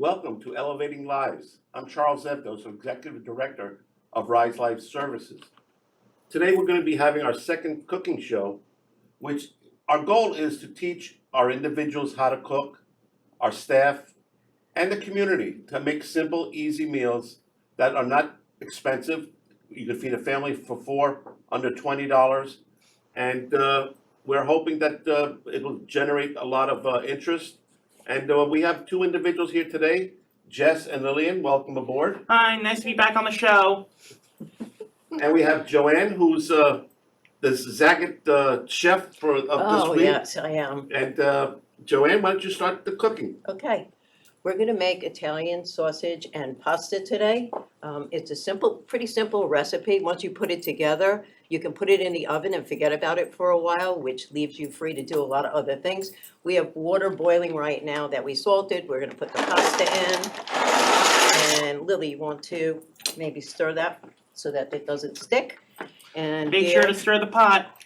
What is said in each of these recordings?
Welcome to Elevating Lives. I'm Charles Edos, Executive Director of Rise Life Services. Today we're going to be having our second cooking show, which our goal is to teach our individuals how to cook, our staff, and the community to make simple, easy meals that are not expensive. You can feed a family for four under $20, and we're hoping that it will generate a lot of interest. And we have two individuals here today, Jess and Lillian. Welcome aboard. Hi, nice to be back on the show. And we have Joanne, who's the Zagat chef of this week. Yes, I am. And Joanne, why don't you start the cooking? Okay, we're gonna make Italian sausage and pasta today. It's a pretty simple recipe. Once you put it together, you can put it in the oven and forget about it for a while, which leaves you free to do a lot of other things. We have water boiling right now that we salted. We're gonna put the pasta in. And Lily, you want to maybe stir that so that it doesn't stick? And Make sure to stir the pot.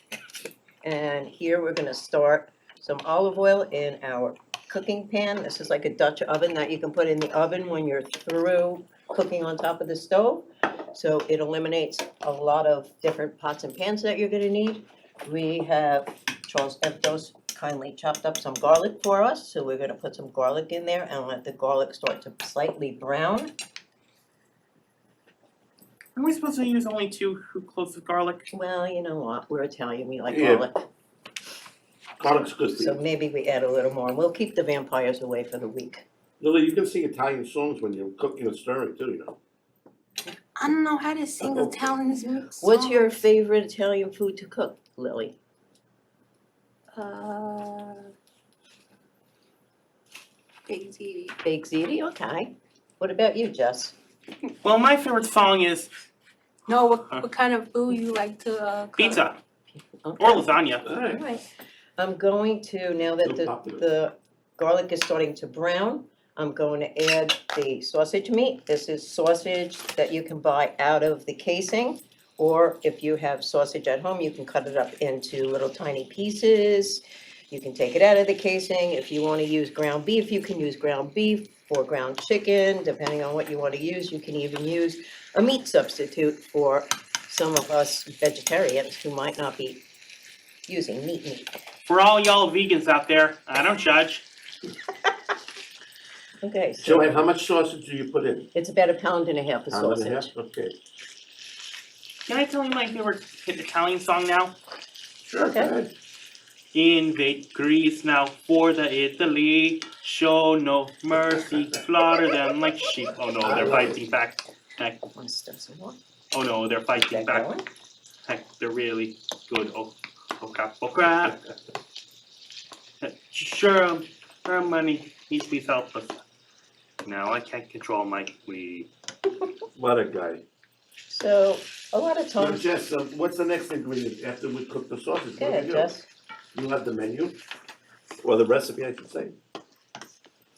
And here we're gonna start some olive oil in our cooking pan. This is like a Dutch oven that you can put in the oven when you're through cooking on top of the stove. So it eliminates a lot of different pots and pans that you're gonna need. We have Charles Edos kindly chopped up some garlic for us, so we're gonna put some garlic in there and let the garlic start to slightly brown. Are we supposed to use only 2 cloves of garlic? Well, you know what, we're Italian, we like Yeah. garlic, Garlic's good for so you. maybe we add a little more. We'll keep the vampires away for the week. Lily, you can sing Italian songs when you're cooking and stirring too, you know. I don't know how to sing Italian songs. What's your favorite Italian food to cook, Lily? Big ziti. Baked ziti, okay. What about you, Jess? Well, my favorite song is No, what kind of food you like to cook? pizza Okay. or lasagna. All All right. right. I'm going to, now that Little popular. the garlic is starting to brown, I'm going to add the sausage meat. This is sausage that you can buy out of the casing, or if you have sausage at home, you can cut it up into little tiny pieces. You can take it out of the casing. If you want to use ground beef, you can use ground beef or ground chicken, depending on what you want to use. You can even use a meat substitute for some of us vegetarians who might not be using meat. For all y'all vegans out there, I don't judge. Okay, so Joanne, how much sausage do you put in? it's about 1.5 pounds of Pound and a half? sausage. Okay. Can I tell you my favorite Italian song now? Sure, go Okay. ahead. Invade Greece now for the Italy. Show no mercy, slaughter them like sheep. Oh no, they're fighting back. Heck, Want to stir some more? oh no, they're fighting Get back. going? Heck, they're really good. Oh crap. Sure, her money needs to be selfless. Now I can't control my weed. What a guy. So, a lot of Now, times, Jess, what's the next ingredient after we cook the sausage? What go do ahead, we do? Jess. You have the menu, or the recipe, I should say.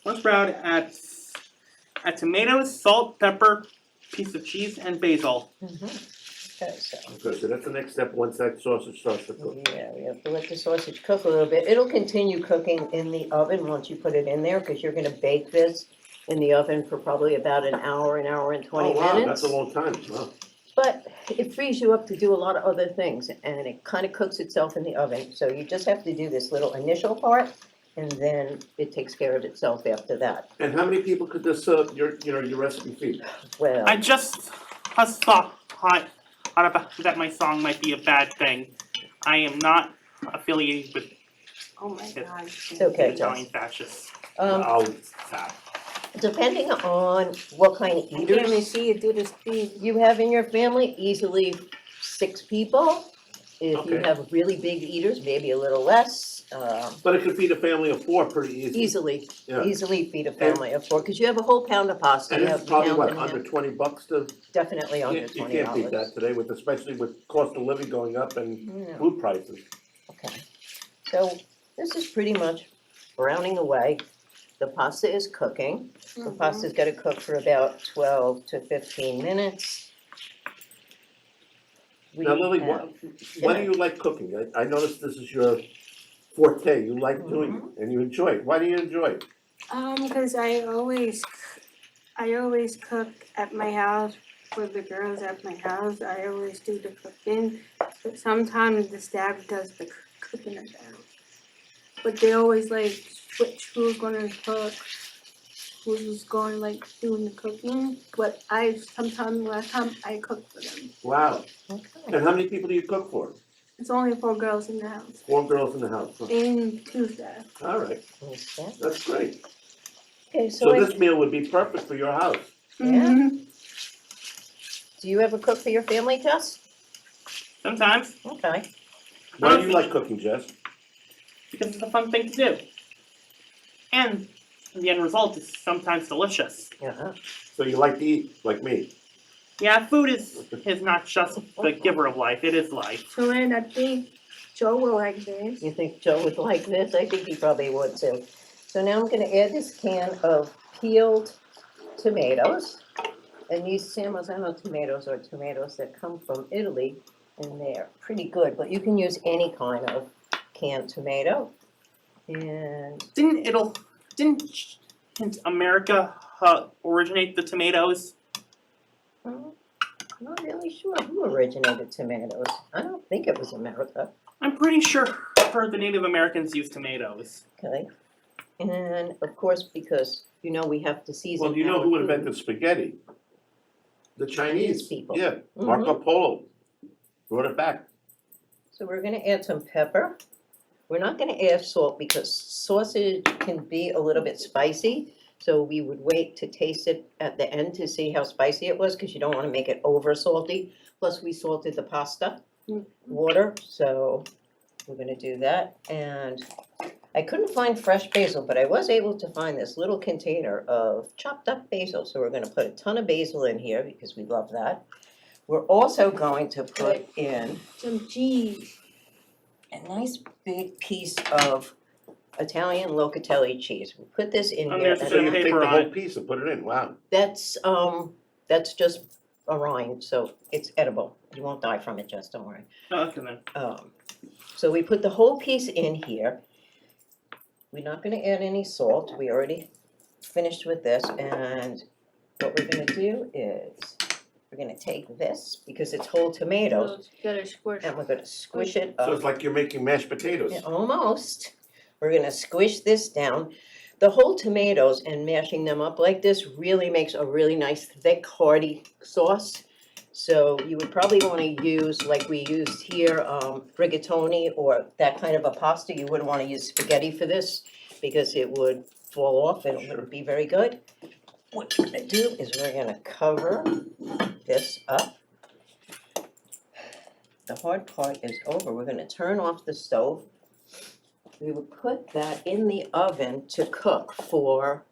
Let's sprout add tomatoes, salt, pepper, piece of cheese, and basil. Okay, so, Okay, so that's the next step once that sausage starts to cook. yeah, we have to let the sausage cook a little bit. It'll continue cooking in the oven once you put it in there, because you're gonna bake this in the oven for probably about an hour and 20 Oh, wow, minutes. that's a long time, wow. But it frees you up to do a lot of other things, and it kind of cooks itself in the oven. So you just have to do this little initial part, and then it takes care of itself after that. And how many people could this, your recipe feed? Well, I just thought that my song might be a bad thing. I am not affiliated with Oh my gosh. it's okay, Italian Jess. fascists. Oh, stop. Depending on what kind of I can't even eaters see you do this thing. you have in your family, easily 6 people. If you Okay. have really big eaters, maybe a little less, But it could feed a family of 4 pretty easily. easily Yeah. feed a family of 4, because you have a whole pound of pasta, And you it's have a probably, pound what, and a half. under $20 to, Definitely under you $20. can't beat that today with, especially with cost of living going up and No. food prices. Okay, so this is pretty much browning away. The pasta is cooking. The pasta's gotta cook for about 12 to 15 minutes. We Now Lily, have- why do you like cooking? I noticed this is your forte, you like doing it, and you enjoy it. Why do you enjoy it? Cause I always cook at my house for the girls at my house. I always do the cooking, but sometimes the staff does the cooking at the house. But they always like switch who's gonna cook, who's going like doing the cooking. But last time I cooked for them. Wow. Okay. And how many people do you cook for? It's only 4 girls in the house 4 girls in the house. Huh. and 2 staff. All right, Understand? that's great. Okay, So so this meal would be perfect for your house. Yeah. Mhm. do you ever cook for your family, Jess? Sometimes, Okay. Why do you like cooking, Jess? because it's a fun thing to do. And the end result is sometimes delicious. Uh-huh. So you like to eat, like me. Yeah, food is not just the giver of life, it is life. Joanne, I think Joe will like this. You think Joe would like this? I think he probably would too. So now I'm gonna add this can of peeled tomatoes. And these San Marzano tomatoes are tomatoes that come from Italy, and they're pretty good, but you can use any kind of canned tomato. And Didn't America originate the tomatoes? I'm not really sure who originated tomatoes. I don't think it was America, I'm pretty sure the Native Americans used tomatoes. okay? And of course, because we have to season. Well, do you know our who food. invented spaghetti? The Chinese. people. Yeah, Marco Polo brought it back. So we're gonna add some pepper. We're not gonna add salt because sausage can be a little bit spicy. So we would wait to taste it at the end to see how spicy it was, because you don't wanna make it over salty. Plus, we salted the pasta water, so we're gonna do that. And I couldn't find fresh basil, but I was able to find this little container of chopped up basil. So we're gonna put a ton of basil in here because we love that. We're also going to put in Some cheese. a nice big piece of Italian locatelli cheese. We put this in And here. there's So you take paper the on whole it. piece and put it in, wow. That's just a rind, so it's edible. You won't die from it, just don't worry. Oh, okay then. So we put the whole piece in here. We're not gonna add any salt. We already finished with this, and what we're gonna do is we're gonna take this, because it's whole tomatoes, You gotta squish. and we're gonna squish it So up. it's like you're making mashed potatoes. Yeah, almost. We're gonna squish this down. The whole tomatoes and mashing them up like this really makes a really nice thick hearty sauce. So you would probably wanna use, like we used here, rigatoni or that kind of a pasta. You wouldn't wanna use spaghetti for this because it would fall off and it Sure. wouldn't be very good. What we're gonna do is we're gonna cover this up. The hard part is over. We're gonna turn off the stove. We would put that in the oven to cook for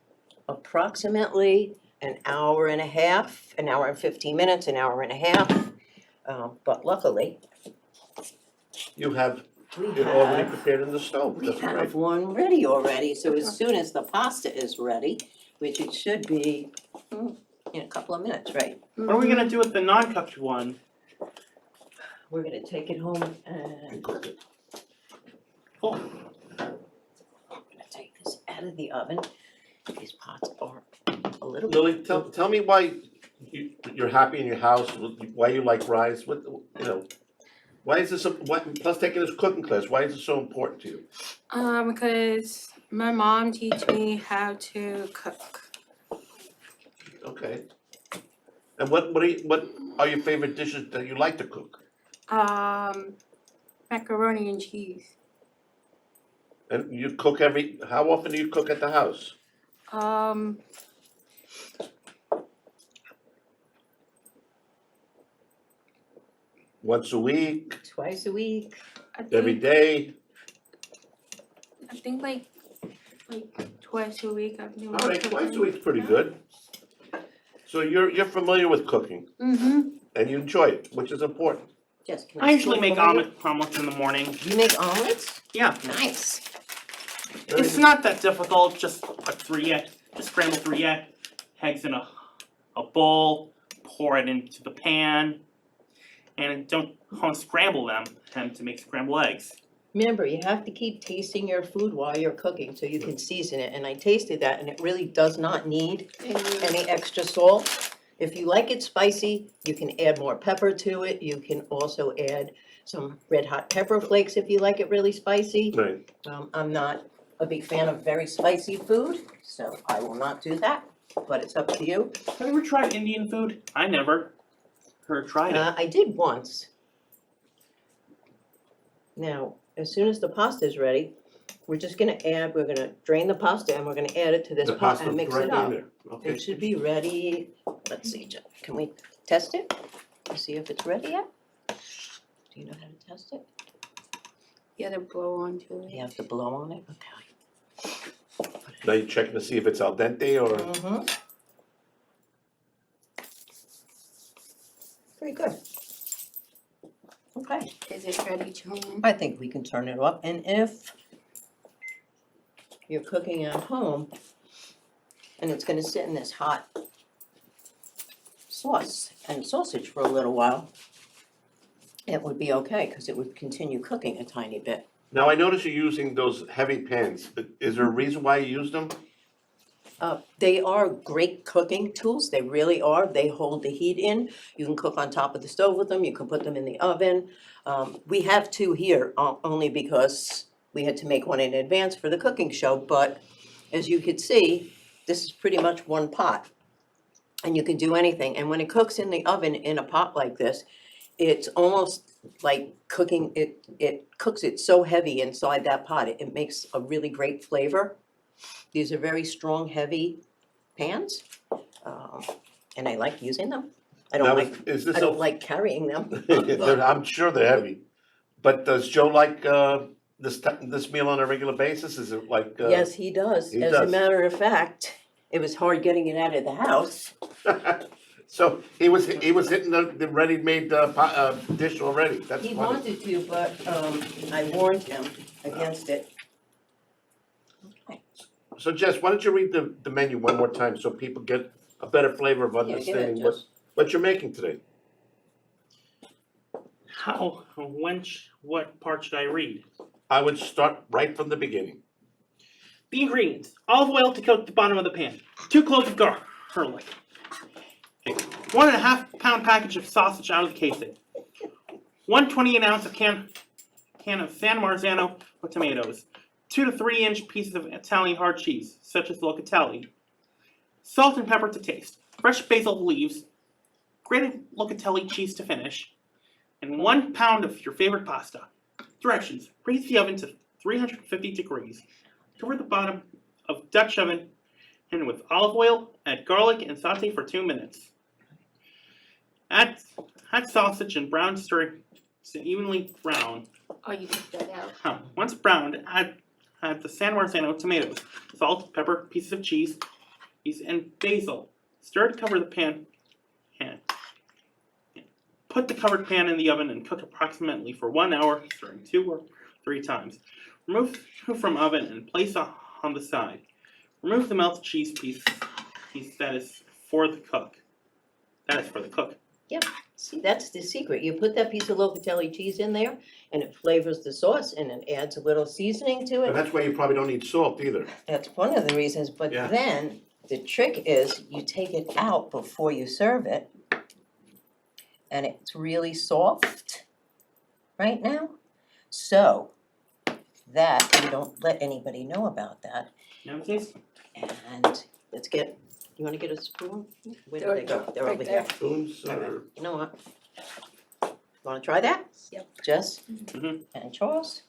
approximately an hour and a half, an hour and 15 minutes, an hour and a half. But luckily, You have we it already have, prepared in the stove, we that's great. have one ready already. So as soon as the pasta is ready, which it should be in a couple of minutes, right? What are we gonna do with the non-cooked one? We're gonna take it home and Cook it. Oh, I'm gonna take this out of the oven. These pots are a little bit. Lily, tell me why you're happy in your house, why you like rice, why is this, plus taking this cooking class, why is it so important to you? Because my mom teach me how to cook. Okay. And what are your favorite dishes that you like to cook? Macaroni and cheese. And you cook how often do you cook at the house? Once a week, Twice a week. every day? I think like twice a week. I've been All right, twice a week's pretty good. So you're familiar with cooking and you enjoy it, which is important. Jess, can I usually steal make from you? omelets in the morning. You make omelets? Yeah, Nice. it's not that difficult, just scramble 3 eggs in a bowl, pour it into the pan, and don't scramble them to make scrambled eggs. Remember, you have to keep tasting your food while you're cooking so you can season it, and I tasted that and it really does not need any extra salt. If you like it spicy, you can add more pepper to it. You can also add some red hot pepper flakes if you like it really spicy. Right. I'm not a big fan of very spicy food, so I will not do that, but it's up to you. Have you ever tried Indian food? I never. Tried it. I did once. Now, as soon as the pasta is ready, we're gonna drain the pasta and we're gonna add it to this The pot pasta and mix directly it in up. there. Okay. It should be ready, let's see, can we test it? To see if it's ready yet? Do you know how to test it? You gotta blow onto it. You have to blow on it, okay. Now you're checking to see if it's al dente or, Mm-hmm. Very good. Okay, Is it ready, Joanne? I think we can turn it off, and if you're cooking at home and it's gonna sit in this hot sauce and sausage for a little while, it would be okay, cause it would continue cooking a tiny bit. now I notice you're using those heavy pans. Is there a reason why you use them? They are great cooking tools, they really are, they hold the heat in. You can cook on top of the stove with them, you can put them in the oven. We have two here, only because we had to make one in advance for the cooking show, but as you could see, this is pretty much one pot. And you can do anything, and when it cooks in the oven in a pot like this, it's almost like cooking, it cooks it so heavy inside that pot, it makes a really great flavor. These are very strong, heavy pans, and I like using them. I Now, don't is this like carrying them. I'm sure they're heavy. But does Joe like this meal on a regular basis? Is it like? Yes, he does. he As a does. matter of fact, it was hard getting it out of the house. So he was hitting the ready-made dish already. That's He funny. wanted to, but I warned him against it. Okay. So Jess, why don't you read the menu one more time so people get a better flavor of Yeah, get it, understanding Jess. what you're making today? What part should I read? I would start right from the beginning. The ingredients: olive oil to coat the bottom of the pan, 2 cloves of garlic, a 1.5 pound package of sausage out of the casing, 1/20 ounce of can of San Marzano with tomatoes, 2 to 3 inch pieces of Italian hard cheese, such as locatelli, salt and pepper to taste, fresh basil leaves, grated locatelli cheese to finish, and 1 pound of your favorite pasta. Directions: preheat the oven to 350 degrees. Cover the bottom of Dutch oven and with olive oil, add garlic and saute for 2 minutes. Add sausage and brown, stir to evenly brown. Oh, you took that out. Once browned, add the San Marzano tomatoes, salt, pepper, pieces of cheese, and basil. Stir to cover the pan and put the covered pan in the oven and cook approximately for 1 hour, stirring 2 or 3 times. Remove from oven and place on the side. Remove the melted cheese piece that is for the cook. See, that's the secret. You put that piece of locatelli cheese in there and it flavors the sauce and it adds a little seasoning to And it. that's why you probably don't need salt either. That's one of the reasons, but Yeah. then the trick is you take it out before you serve it. And it's really soft right now. So that, you don't let anybody know about that. Now taste. And let's get, you wanna get a spoon? Where did they go? They're Right over there. here. Spoons or? You know what? Wanna try that? Yep. Jess? Mhm. And Charles?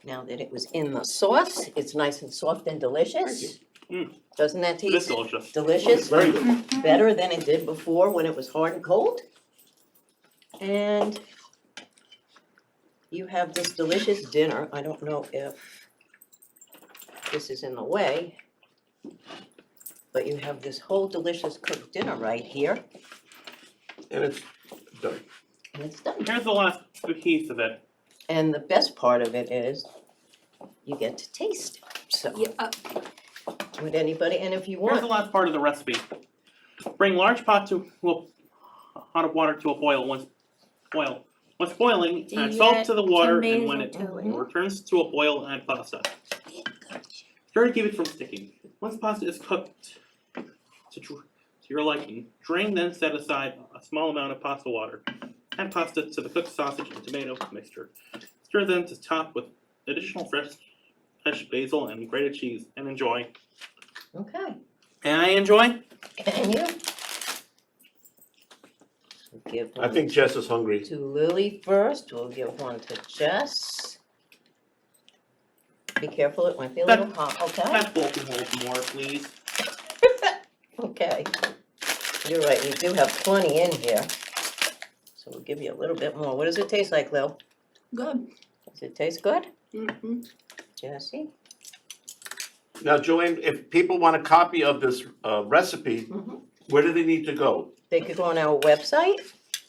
Now that it was in the sauce, it's nice and soft and delicious. Mm. Doesn't that It is taste delicious. delicious? Very good. Better than it did before when it was hard and cold? And you have this delicious dinner. I don't know if this is in the way, but you have this whole delicious cooked dinner right here, And it's done. and it's done. Here's the last piece of it. And the best part of it is you get to taste it. So Yeah, would anybody, and if you Here's the want, last part of the recipe. Bring large pot of water to a boil. Once boiling, Do add you salt add to the water, some and when basil it to it? returns to a boil, add pasta. Stir to keep it from sticking. Once pasta is cooked to your liking, drain, then set aside a small amount of pasta water. Add pasta to the cooked sausage and tomato mixture. Stir then to top with additional fresh basil and grated cheese, and enjoy. Okay, And I enjoy. and you? We'll give I one think Jess is hungry. to Lily first, we'll give one to Jess. Be careful, it might be a little hot, okay? That bowl can hold more, please. Okay. You're right, we do have plenty in here. So we'll give you a little bit more. What does it taste like, Lil? Good. Does it taste good? Mm-hmm. Jesse? Now, Joanne, if people want a copy of this recipe, Mhm. where do they need to go? They could go on our website.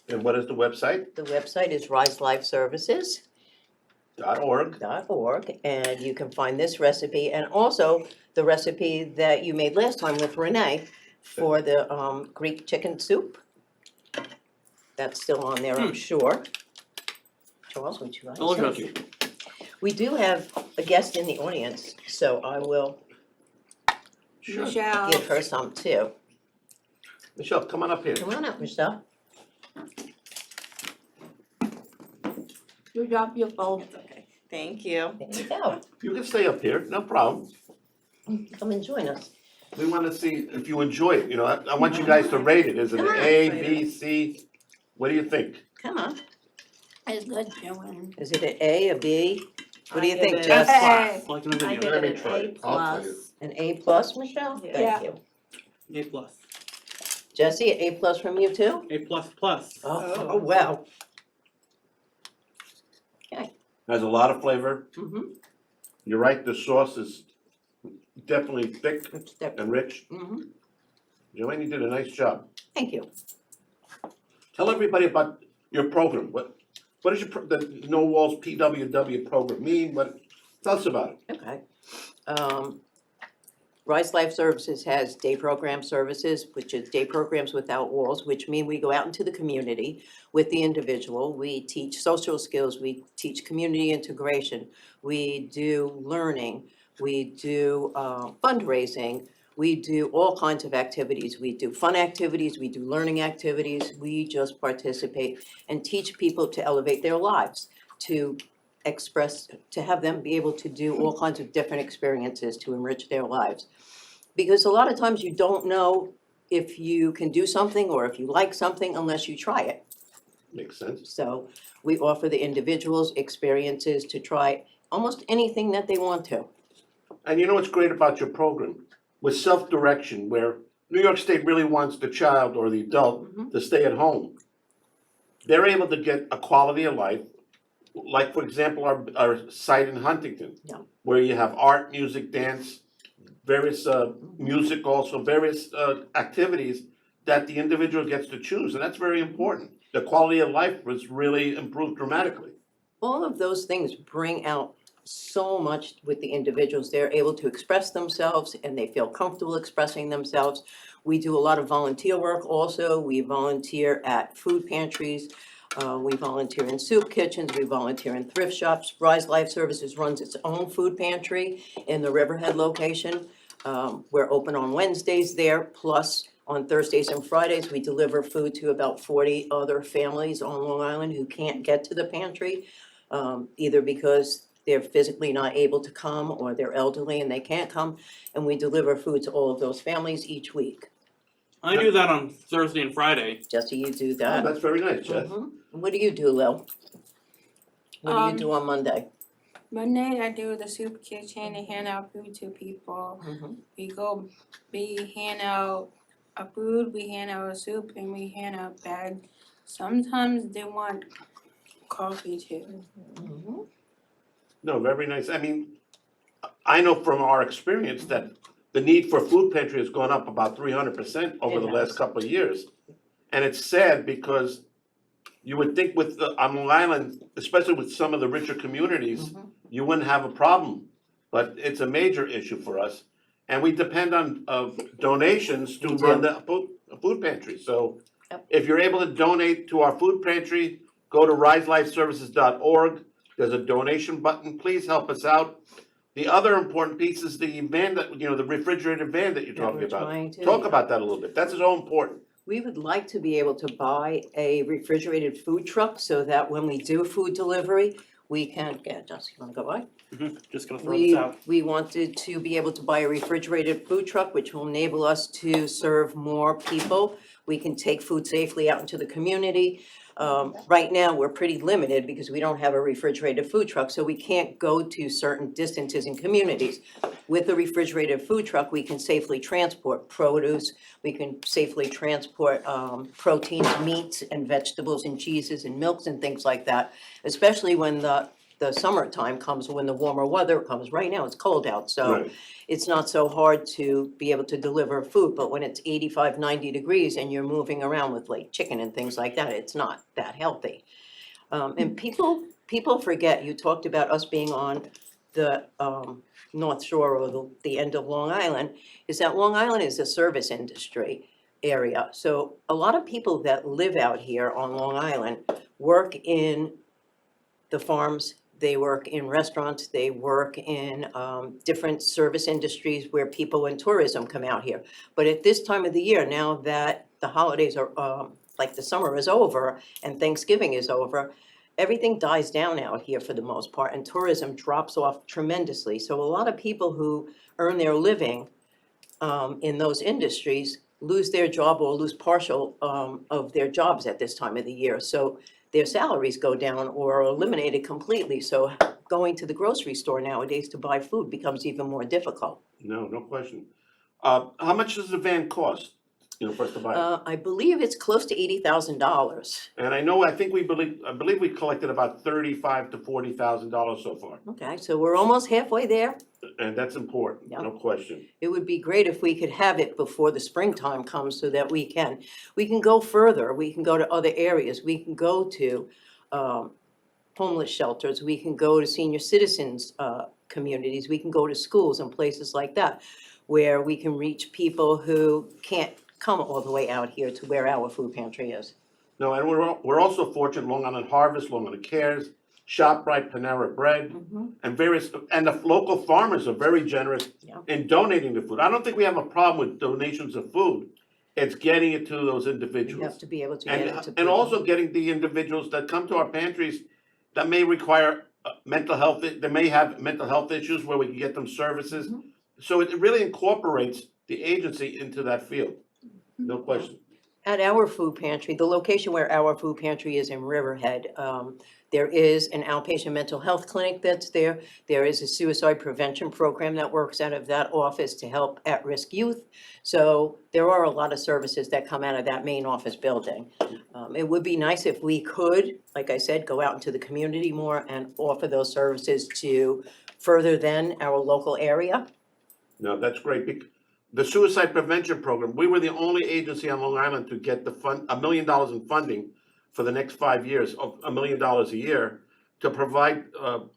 And what is the website? The website is riselifeservices.org, .org. and you can find this recipe and also the recipe that you made last time with Renee for the Greek chicken soup. That's still on there, I'm sure. Charles, would you like some? Delicious. We do have a guest in the audience, so I will Sure. Michelle. give her some too. Michelle, come on up here. Come on up, Michelle. You drop your phone. Okay, thank you. There you go. You can stay up here, no problem. Come and join us. We want to see if you enjoy it, you know, I want you guys to rate it. Is it Come an on. A, B, C? What do you think? Come on. It's good, Joanne. Is it an A, a B? What do you I think, give it- Jess? Class, like in a I video. give Let me it an try A it. I'll tell you. plus. An A plus, Michelle? Yeah. Thank you. A plus. Jesse, A plus from you too? A plus plus. Oh, wow. Has a lot of flavor. Mm-hmm. You're right, the sauce is definitely thick and rich. Mm-hmm. Joanne, you did a nice job. Thank you. Tell everybody about your program. What is the No Walls PWW program mean? Tell us about it. Okay. Rise Life Services has day program services, which is day programs without walls, which mean we go out into the community with the individual. We teach social skills, we teach community integration, we do learning, we do fundraising, we do all kinds of activities. We do fun activities, we do learning activities, we just participate and teach people to elevate their lives, to express, to have them be able to do all kinds of different experiences to enrich their lives. Because a lot of times you don't know if you can do something or if you like something unless you try it. Makes sense. So we offer the individuals experiences to try almost anything that they want to. And you know what's great about your program? With self-direction, where New York State really wants the child or the adult to stay at home. They're able to get a quality of life, like for example, our site in Huntington. Yeah. Where you have art, music, dance, various music also, various activities that the individual gets to choose, and that's very important. The quality of life was really improved dramatically. All of those things bring out so much with the individuals. They're able to express themselves and they feel comfortable expressing themselves. We do a lot of volunteer work also. We volunteer at food pantries. We volunteer in soup kitchens. We volunteer in thrift shops. Rise Life Services runs its own food pantry in the Riverhead location. We're open on Wednesdays there, plus on Thursdays and Fridays, we deliver food to about 40 other families on Long Island who can't get to the pantry, either because they're physically not able to come or they're elderly and they can't come. And we deliver food to all of those families each week. I do that on Thursday and Friday. Jesse, you do Oh, that. that's very nice, Jess. Mhm. What do you do, Lil? What do you do on Monday? Monday, I do the soup kitchen and hand out food to people. Mhm. We hand out a food, we hand out a soup, and we hand out bags. Sometimes they want coffee too. Mhm. No, very nice. I mean, I know from our experience that the need for food pantry has gone up about 300% over It the last has. couple of years. And it's sad because you would think on Long Island, especially with some of the richer communities, you wouldn't have a problem. But it's a major issue for us. And we depend on donations to We do. run the food pantry. So Yep. if you're able to donate to our food pantry, go to riselifeservices.org. There's a donation button. Please help us out. The other important piece is the van that, the refrigerated van that you're That talking we're about. trying to- Talk about that a little bit. That's so important. We would like to be able to buy a refrigerated food truck so that when we do food delivery, we can, yeah, Jess, you wanna go by? Just gonna throw this out. We wanted to be able to buy a refrigerated food truck, which will enable us to serve more people. We can take food safely out into the community. Right now, we're pretty limited because we don't have a refrigerated food truck, so we can't go to certain distances in communities. With a refrigerated food truck, we can safely transport produce, we can safely transport proteins, meats and vegetables and cheeses and milks and things like that, especially when the summertime comes, when the warmer weather comes. Right now, it's cold out, so Right. it's not so hard to be able to deliver food, but when it's 85, 90 degrees and you're moving around with like chicken and things like that, it's not that healthy. And people forget, you talked about us being on the North Shore or the end of Long Island, is that Long Island is a service industry area. So a lot of people that live out here on Long Island work in the farms, they work in restaurants, they work in different service industries where people in tourism come out here. But at this time of the year, now that the holidays are, like the summer is over and Thanksgiving is over, everything dies down out here for the most part and tourism drops off tremendously. So a lot of people who earn their living in those industries lose their job or lose partial of their jobs at this time of the year. So their salaries go down or are eliminated completely. So going to the grocery store nowadays to buy food becomes even more difficult. No question. How much does the van cost, for us to buy? I believe it's close to $80,000. And I believe we collected about $35,000 to $40,000 so far. Okay, so we're almost halfway there. And that's important, Yeah. no question. It would be great if we could have it before the springtime comes so that we can go further, we can go to other areas, we can go to homeless shelters, we can go to senior citizens communities, we can go to schools and places like that, where we can reach people who can't come all the way out here to where our food pantry is. No, and we're also fortunate, Long Island Harvest, Long Island Cares, ShopRite, Panera Bread, and the local farmers are very generous Yeah. in donating the food. I don't think we have a problem with donations of food. It's getting it to those You individuals. have to be able to get it to people. And also getting the individuals that come to our pantries that may require mental health, they may have mental health issues where we can get them services. So it really incorporates the agency into that field, no question. At our food pantry, the location where our food pantry is in Riverhead, there is an outpatient mental health clinic that's there. There is a suicide prevention program that works out of that office to help at-risk youth. So there are a lot of services that come out of that main office building. It would be nice if we could, like I said, go out into the community more and offer those services to further than our local area. No, that's great. The suicide prevention program, we were the only agency on Long Island to get $1 million in funding for the next 5 years, of $1 million a year, to provide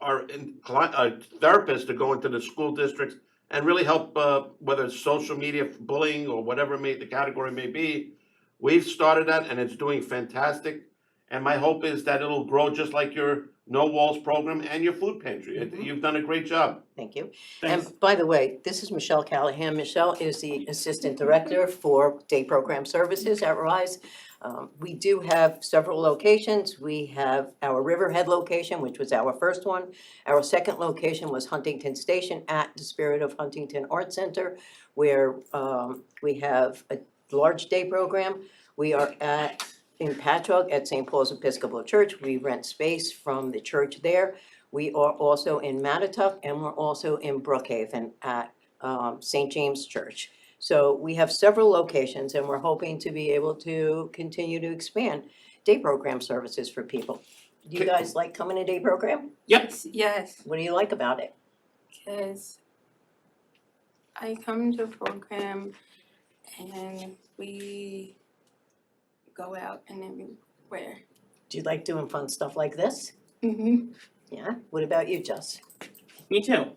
our therapists to go into the school districts and really help, whether it's social media bullying or whatever the category may be. We've started that and it's doing fantastic. And my hope is that it'll grow just like your No Walls program and your food pantry. You've done a great job. Thank you. Thanks. And by the way, this is Michelle Callahan. Michelle is the Assistant Director for Day Program Services at RISE. We do have several locations. We have our Riverhead location, which was our first one. Our second location was Huntington Station at the Spirit of Huntington Art Center, where we have a large day program. We are in Patchogue at St. Paul's Episcopal Church. We rent space from the church there. We are also in Mattituck and we're also in Brookhaven at St. James Church. So we have several locations and we're hoping to be able to continue to expand day program services for people. Do you guys like coming to day program? Yep. Yes, What do you like about it? because I come to program and we go out and everywhere. Do you like doing fun stuff like this? Yeah? What about you, Jess? Me too.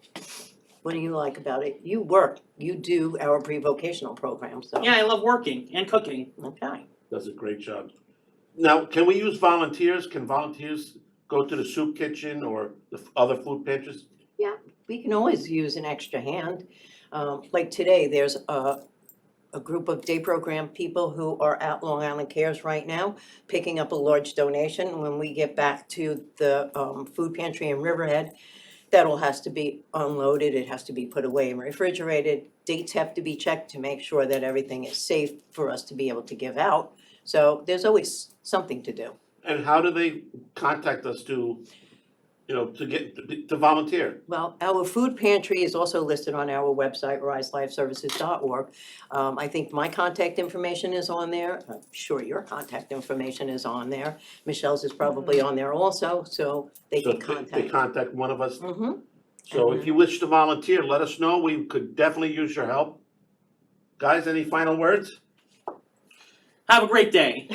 What do you like about it? You work, you do our pre-vocational program, so. Yeah, I love working and cooking. Okay. Does a great job. Now, can we use volunteers? Can volunteers go to the soup kitchen or the other food pantries? We can always use an extra hand. Like today, there's a group of day program people who are at Long Island Cares right now, picking up a large donation. When we get back to the food pantry in Riverhead, that all has to be unloaded, it has to be put away and refrigerated. Dates have to be checked to make sure that everything is safe for us to be able to give out. So there's always something to do. And how do they contact us to, to volunteer? Well, our food pantry is also listed on our website, riselifeservices.org. I think my contact information is on there. I'm sure your contact information is on there. Michelle's is probably on there also, so they So can contact. they contact one of us. Mhm. So if you wish to volunteer, let us know. We could definitely use your help. Guys, any final words? Have a great day.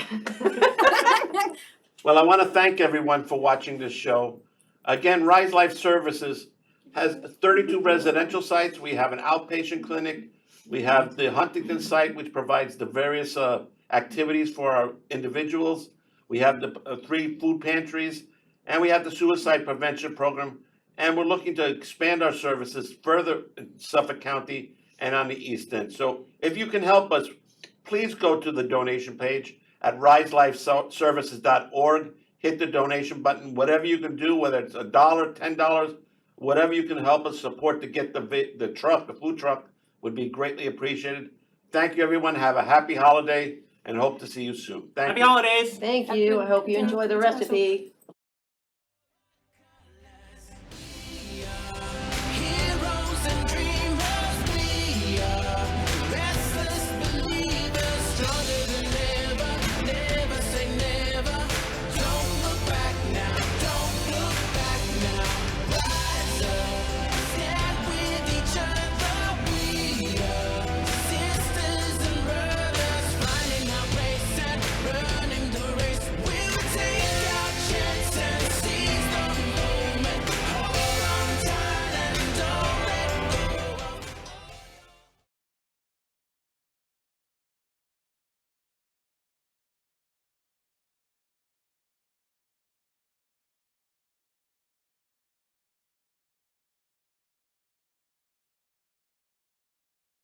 Well, I want to thank everyone for watching this show. Again, Rise Life Services has 32 residential sites. We have an outpatient clinic. We have the Huntington site, which provides the various activities for our individuals. We have the 3 food pantries, and we have the suicide prevention program. And we're looking to expand our services further in Suffolk County and on the East End. So if you can help us, please go to the donation page at riselifeservices.org. Hit the donation button, whatever you can do, whether it's $1, $10, whatever you can help us support to get the truck, the food truck, would be greatly appreciated. Thank you, everyone. Have a happy holiday and hope to see you soon. Thank Happy you. holidays. Thank you, I hope you enjoy the recipe.